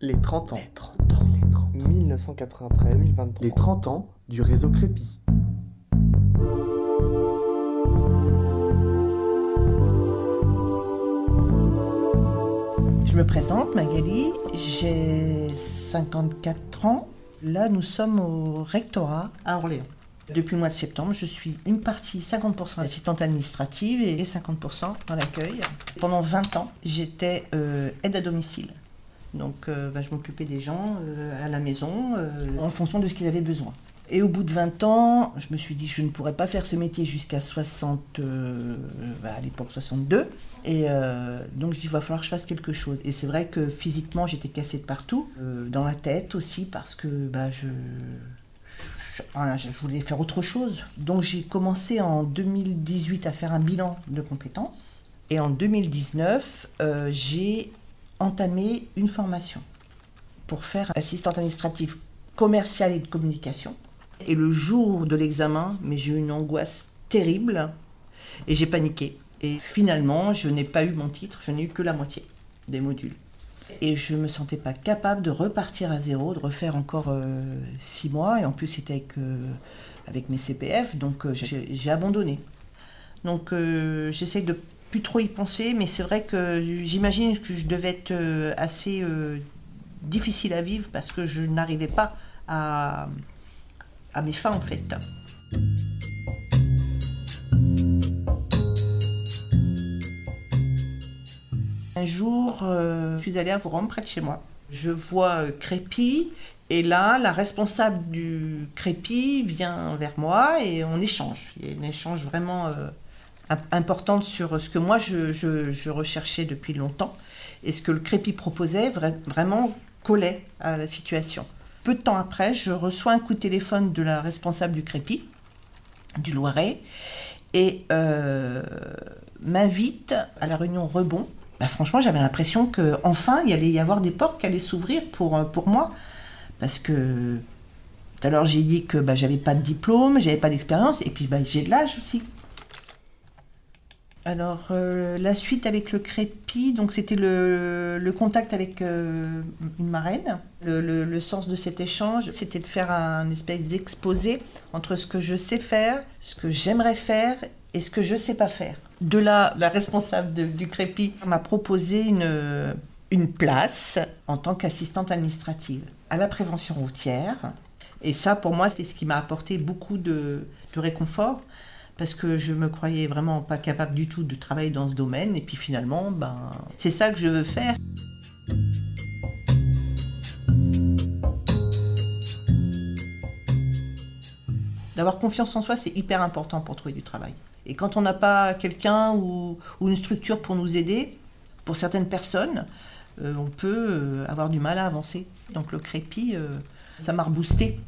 Les 30 ans. 1993-2023. Les 30 ans du réseau Crépi. Je me présente, Magali, j'ai 54 ans. Là, nous sommes au rectorat à Orléans. Depuis le mois de septembre, je suis une partie, 50% assistante administrative et 50% dans l'accueil. Pendant 20 ans, j'étais aide à domicile. Donc, je m'occupais des gens à la maison en fonction de ce qu'ils avaient besoin. Et au bout de 20 ans, je me suis dit je ne pourrais pas faire ce métier jusqu'à 60, à l'époque 62. Et donc je dis il va falloir que je fasse quelque chose. Et c'est vrai que physiquement j'étais cassée de partout, dans la tête aussi parce que je voulais faire autre chose. Donc j'ai commencé en 2018 à faire un bilan de compétences. Et en 2019, j'ai entamé une formation pour faire assistante administrative commerciale et de communication. Et le jour de l'examen, j'ai eu une angoisse terrible et j'ai paniqué. Et finalement, je n'ai pas eu mon titre, je n'ai eu que la moitié des modules. Et je ne me sentais pas capable de repartir à zéro, de refaire encore 6 mois. Et en plus, c'était avec mes CPF, donc j'ai abandonné. Donc j'essaie de plus trop y penser, mais c'est vrai que j'imagine que je devais être assez difficile à vivre parce que je n'arrivais pas à mes fins en fait. Un jour, je suis allée à Vourombe, près de chez moi. Je vois Crépi et là, la responsable du Crépi vient vers moi et on échange. Il y a un échange vraiment important sur ce que moi je recherchais depuis longtemps et ce que le Crépi proposait vraiment collait à la situation. Peu de temps après, je reçois un coup de téléphone de la responsable du Crépi, du Loiret, et m'invite à la réunion Rebond. Franchement, j'avais l'impression qu'enfin, il y allait y avoir des portes qui allaient s'ouvrir pour moi. Parce que tout à l'heure, j'ai dit que j'avais pas de diplôme, j'avais pas d'expérience, et puis j'ai de l'âge aussi. Alors, la suite avec le Crépi, donc c'était le contact avec une marraine. Le sens de cet échange, c'était de faire un espèce d'exposé entre ce que je sais faire, ce que j'aimerais faire et ce que je ne sais pas faire. De là, la responsable du Crépi m'a proposé une place en tant qu'assistante administrative à la prévention routière. Et ça, pour moi, c'est ce qui m'a apporté beaucoup de réconfort. Parce que je me croyais vraiment pas capable du tout de travailler dans ce domaine. Et puis finalement, c'est ça que je veux faire. D'avoir confiance en soi, c'est hyper important pour trouver du travail. Et quand on n'a pas quelqu'un ou une structure pour nous aider, pour certaines personnes, on peut avoir du mal à avancer. Donc le Crépi, ça m'a reboosté.